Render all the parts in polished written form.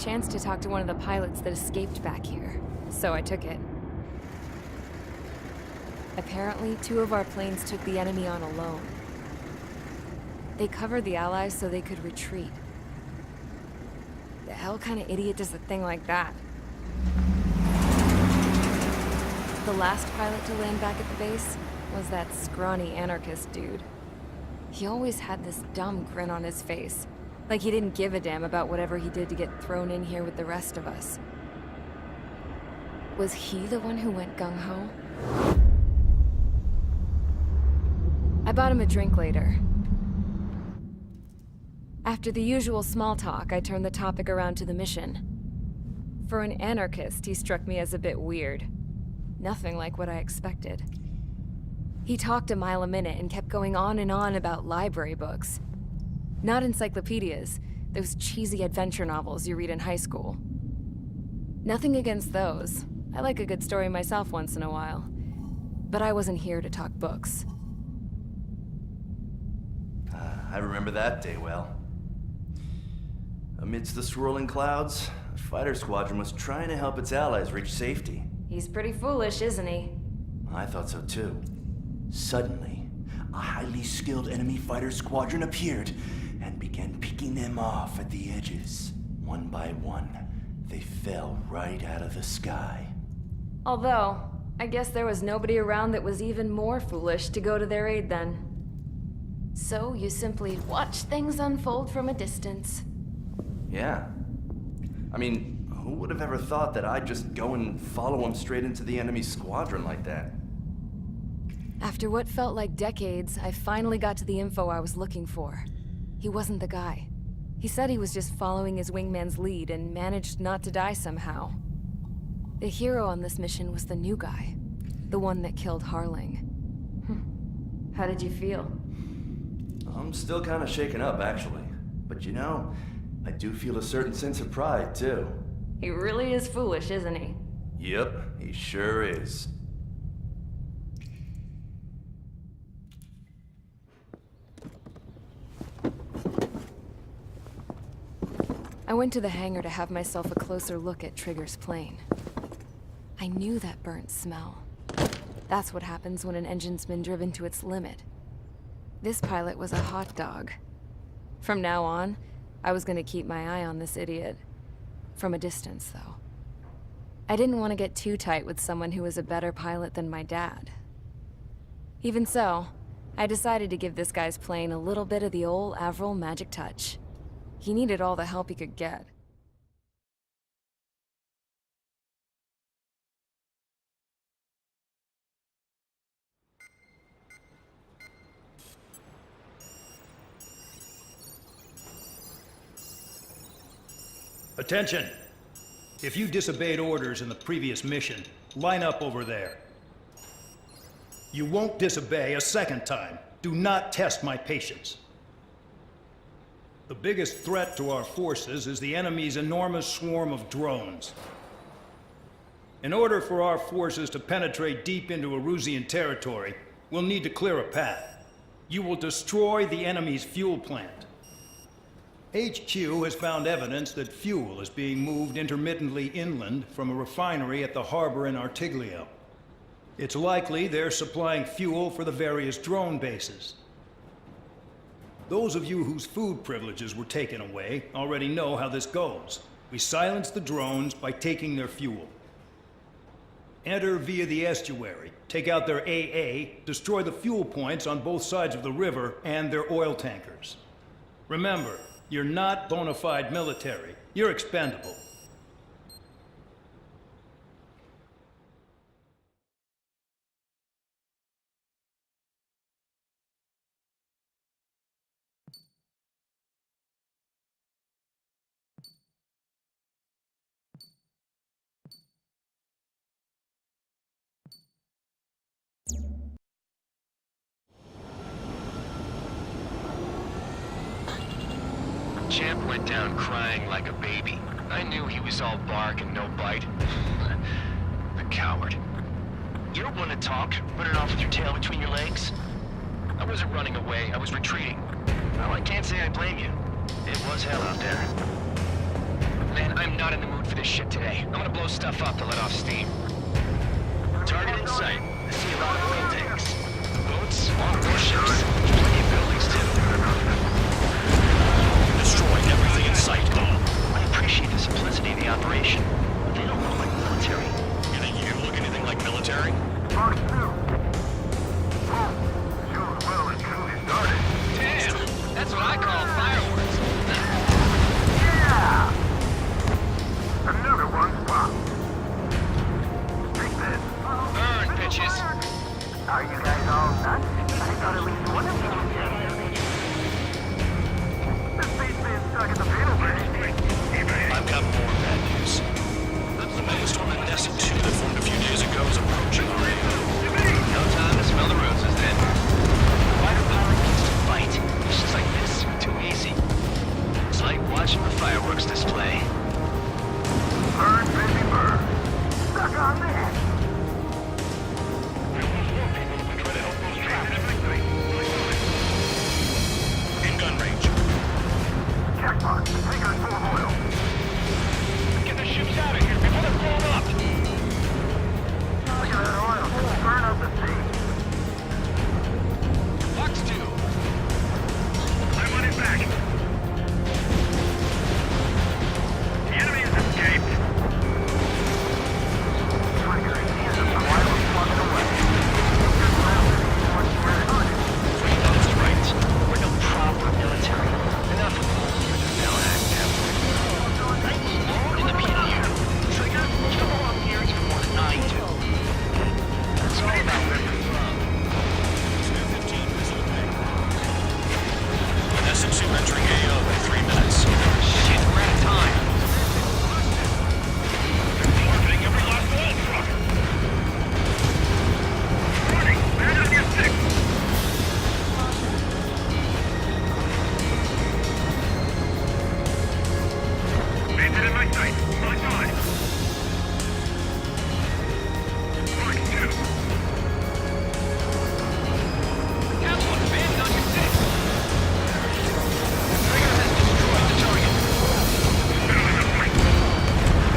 chance to talk to one of the pilots that escaped back here, so I took it. Apparently, 2 of our planes took the enemy on alone. They covered the Allies so they could retreat. The hell kind of idiot does a thing like that? The last pilot to land back at the base was that scrawny anarchist dude. He always had this dumb grin on his face, like he didn't give a damn about whatever he did to get thrown in here with the rest of us. Was he the one who went gung-ho? I bought him a drink later. After the usual small talk, I turned the topic around to the mission. For an anarchist, he struck me as a bit weird. Nothing like what I expected. He talked a mile a minute and kept going on and on about library books. Not encyclopedias, those cheesy adventure novels you read in high school. Nothing against those. I like a good story myself once in a while. But I wasn't here to talk books. I remember that day well. Amidst the swirling clouds, a fighter squadron was trying to help its allies reach safety. He's pretty foolish, isn't he? I thought so too. Suddenly, a highly skilled enemy fighter squadron appeared and began picking them off at the edges. One by one, they fell right out of the sky. Although, I guess there was nobody around that was even more foolish to go to their aid then. So you simply watch things unfold from a distance. Yeah. I mean, who would have ever thought that I'd just go and follow him straight into the enemy squadron like that? After what felt like decades, I finally got to the info I was looking for. He wasn't the guy. He said he was just following his wingman's lead and managed not to die somehow. The hero on this mission was the new guy. The one that killed Harling. How did you feel? I'm still kind of shaken up, actually. But you know, I do feel a certain sense of pride, too. He really is foolish, isn't he? Yep, he sure is. I went to the hangar to have myself a closer look at Trigger's plane. I knew that burnt smell. That's what happens when an engine's been driven to its limit. This pilot was a hot dog. From now on, I was gonna keep my eye on this idiot. From a distance, though. I didn't want to get too tight with someone who was a better pilot than my dad. Even so, I decided to give this guy's plane a little bit of the old Avril magic touch. He needed all the help he could get. Attention! If you disobeyed orders in the previous mission, line up over there. You won't disobey a second time. Do not test my patience. The biggest threat to our forces is the enemy's enormous swarm of drones. In order for our forces to penetrate deep into Erusian territory, we'll need to clear a path. You will destroy the enemy's fuel plant. HQ has found evidence that fuel is being moved intermittently inland from a refinery at the harbor in Artiglio. It's likely they're supplying fuel for the various drone bases. Those of you whose food privileges were taken away already know how this goes. We silence the drones by taking their fuel. Enter via the estuary, take out their AA, destroy the fuel points on both sides of the river and their oil tankers. Remember, you're not bona fide military. You're expendable. Champ went down crying like a baby. I knew he was all bark and no bite. The coward. You don't want to talk, running off with your tail between your legs? I wasn't running away, I was retreating. Well, I can't say I blame you. It was hell out there. Man, I'm not in the mood for this shit today. I'm gonna blow stuff up to let off steam. Target in sight. I see a lot of oil tanks. Boats, warships, plenty of buildings too. Destroy everything in sight. I appreciate the simplicity of the operation. They don't look like military. You think you can look anything like military? Damn, that's what I call fireworks. Another one's popped. Take this. Burn, bitches. Are you guys all nuts? I thought at least one of you was dead. This beast being stuck in the middle, man. I've got more bad news. The megastorm at Nessa 2 that formed a few days ago is approaching our AO. No time to smell the roses then. Fighter pilot needs to fight. Missions like this are too easy. It's like watching the fireworks display. Burn, baby, burn. Stuck on that. In gun range. Jackpot. Take us full of oil. Get the ships out of here before they're blown up. Look at that oil. Burn up the sea. Fox 2. I want it back. The enemy has escaped. Freedom's right. We're no proper military. Enough of bullshit now, active. In the PDU. Trigger, you don't belong here even more than I do. It's all about where you're from. Spare 15 missile pay. Nessa 2 entering AO in 3 minutes. Shit, we're out of time. Targeting every last oil truck. Running, man on your stick. Bandit in my sight. My time. Mark 2. Capsule, bandit on your six. Trigger has destroyed the target.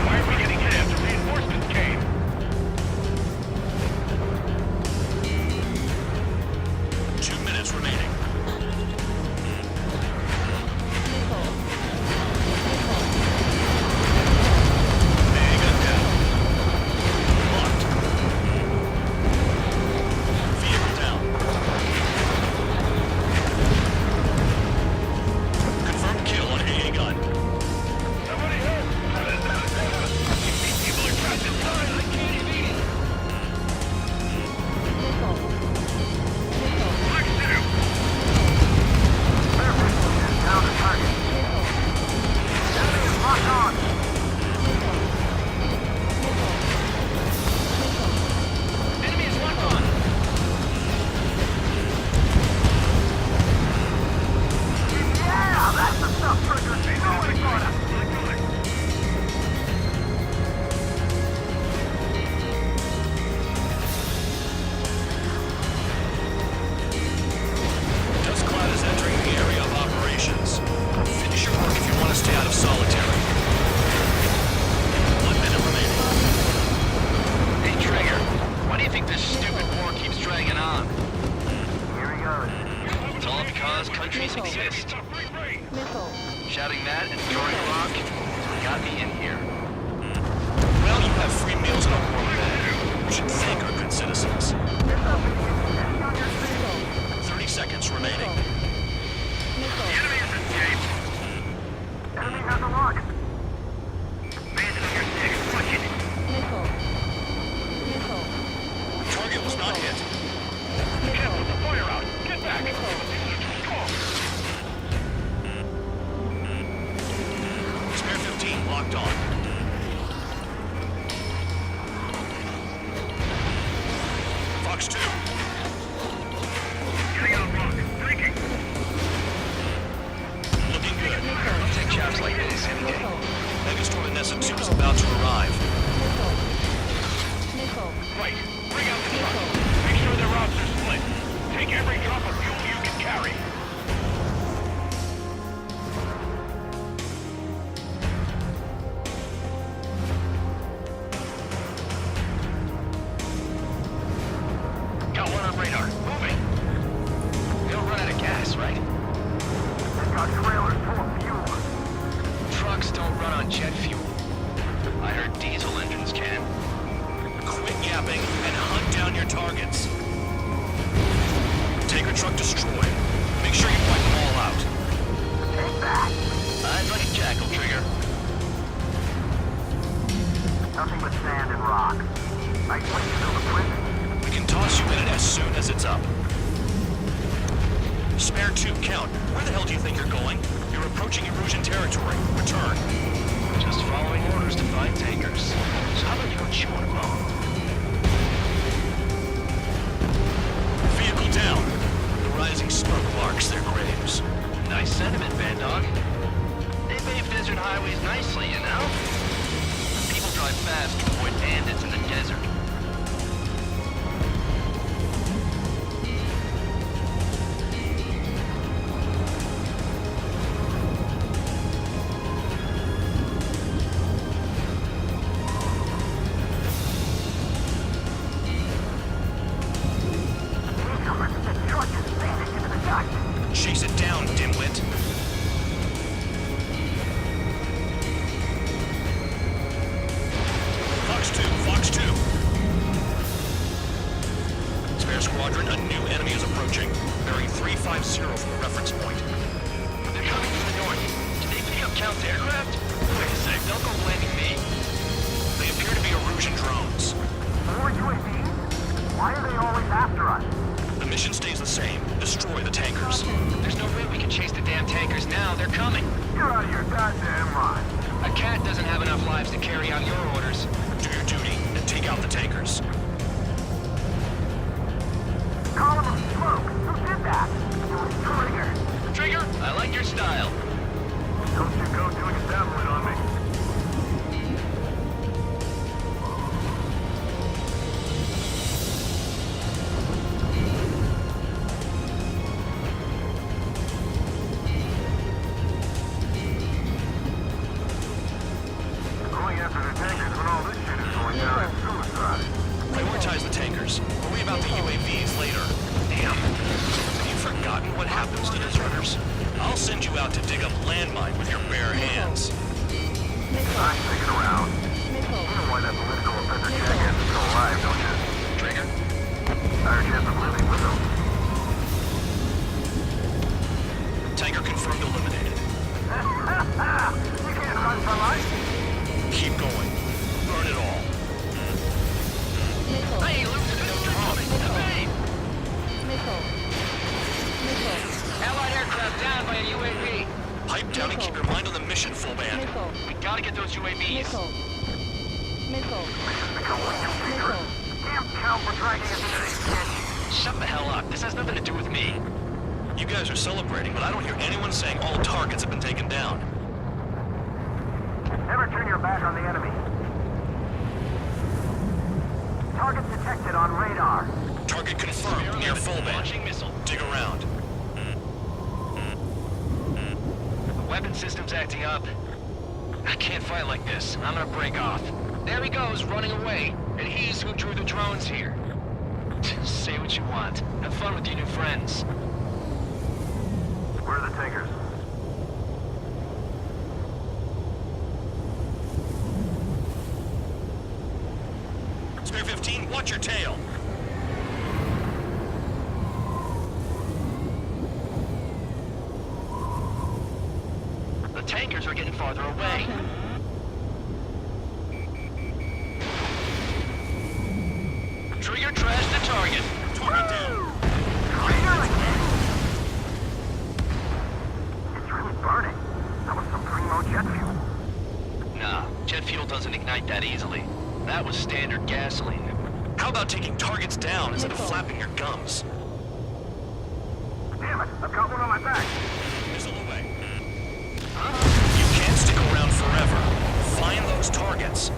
Why are we getting hit after reinforcements came? 2 minutes remaining. Gun down. Locked. Vehicle down. Confirmed kill on AA gun. Somebody help! These people are trapped inside. I can't even eat it. Mark 2. Down the target. Enemy is locked on. Enemy is locked on. Yeah, that's the stuff Trigger. They know what it's on. Dust cloud is entering the area of operations. Finish your work if you want to stay out of solitary. 1 minute remaining. Hey, Trigger, why do you think this stupid war keeps dragging on? Here he goes. It's all because countries exist. Shouting that and throwing a rock is what got me in here. Well, you have free meals and a warm bed. You should thank our good citizens. 30 seconds remaining. The enemy has escaped. Enemy has a lock. Bandit on your stick. Watch it. Target was not hit. Can't put the fire out. Get back. Come on. Spare 15 locked on. Fox 2. Getting out of block. Breaking. Looking good. I'll take jobs like this any day. Megastorm at Nessa 2 is about to arrive. Right. Bring out the truck. Make sure their routes are split. Take every drop of fuel you can carry. jet fuel. I heard diesel engines can. Quit yapping and hunt down your targets. Tanker truck destroyed. Make sure you wipe them all out. Take that. Eyes like a jackal, Trigger. Nothing but sand and rock. I plan to build a prison. We can toss you in it as soon as it's up. Spare 2, Count. Where the hell do you think you're going? You're approaching Erusian territory. Return. Just following orders to find tankers. So how about you go chew on a bone? Vehicle down. The rising smoke marks their graves. Nice sentiment, Bad Dog. They pave desert highways nicely, you know? People drive fast to avoid bandits in the desert. The truck is vanished into the dust. Chase it down, dimwit. Fox 2. Spare squadron, a new enemy is approaching. Bearing 350 from the reference point. They're coming from the north. Did they pick up Count's aircraft? Wait a sec, don't go blaming me. They appear to be Erusian drones. More UAVs? Why are they always after us? The mission stays the same. Destroy the tankers. There's no way we can chase the damn tankers now. They're coming. You're out of your goddamn mind. A cat doesn't have enough lives to carry out your orders. Do your duty and take out the tankers. Column of smoke. Who did that? It was Trigger. Trigger, I like your style. Don't you go doing a tablet on me. Going after the tankers when all this shit is going down is suicide. Prioritize the tankers. Worry about the UAVs later. Damn. Have you forgotten what happens to deserters? I'll send you out to dig up landmine with your bare hands. I'm sticking around. You know why that political offender jackass is still alive, don't you? Trigger, Higher chance of living with him. Tanker confirmed eliminated. You can't run from us. Keep going. Burn it all. hey, losing no drone. Hey! Allied aircraft down by a UAV. Pipe down and keep your mind on the mission, full band. We gotta get those UAVs. Damn Count for dragging us into this shit. Shut the hell up. This has nothing to do with me. You guys are celebrating, but I don't hear anyone saying all targets have been taken down. Never turn your back on the enemy. Target detected on radar. Target confirmed near full band. Launching missile. Dig around. The weapon system's acting up. I can't fight like this. I'm gonna break off. There he goes, running away. And he's who drew the drones here. Say what you want. Have fun with your new friends. Where are the tankers? Spare 15, watch your tail. The tankers are getting farther away. Trigger trash the target. Target down. It's really burning. That was some primo jet fuel. Nah, jet fuel doesn't ignite that easily. That was standard gasoline. How about taking targets down instead of flapping your gums? Damn it, I've got one on my back. Missile away. You can't stick around forever. Find those targets.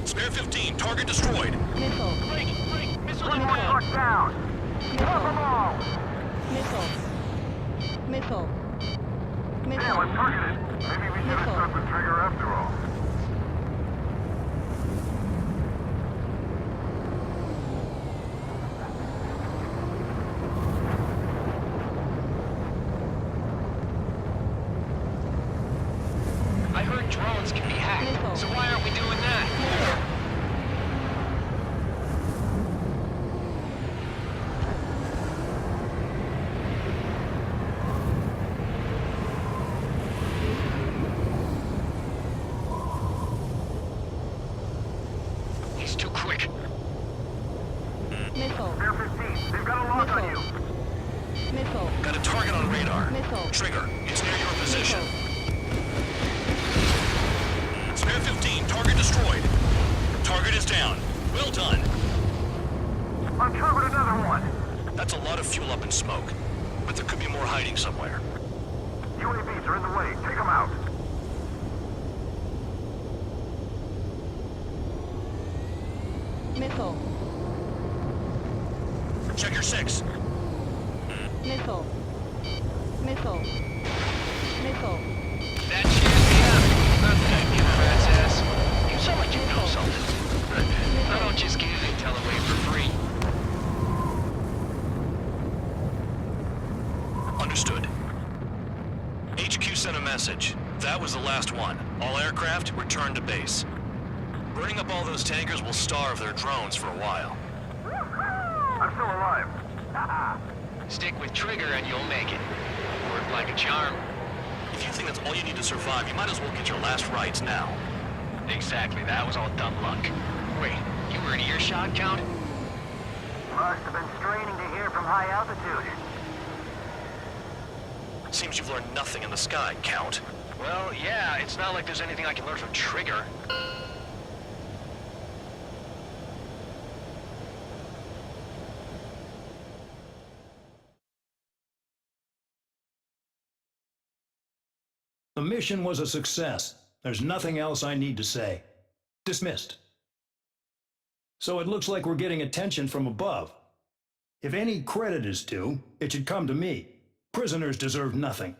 Spare 15, target destroyed. Break! Missile One more inbound! truck down. Drop them all. Damn, I'm targeted. Maybe we should have stuck with Trigger after all. I I heard drones can be hacked, so why aren't we doing that? He's too quick. Missile. Air 15, they've got a lock on you. Missile. Got a target on radar. Missile. Trigger, it's near your position. Spare 15, target destroyed. Target is down. Well done. Uncovered another one. That's a lot of fuel up in smoke. But there could be more hiding somewhere. UAVs are in the way. Take them out. Missile. Check your 6. Missile. Missile. Missile. That cheers me up. Not that, you rat's ass. You sound like you know something. I don't just give intel away for free. Understood. HQ sent a message. That was the last one. All aircraft, return to base. Burning up all those tankers will starve their drones for a while. I'm still alive. Stick with Trigger and you'll make it. Worked like a charm. If you think that's all you need to survive, you might as well get your last rites now. Exactly, that was all dumb luck. Wait, you were in earshot, Count? Must have been straining to hear from high altitude. Seems you've learned nothing in the sky, Count. Well, yeah, it's not like there's anything I can learn from Trigger. The mission was a success. There's nothing else I need to say. Dismissed. So it looks like we're getting attention from above. If any credit is due, it should come to me. Prisoners deserve nothing.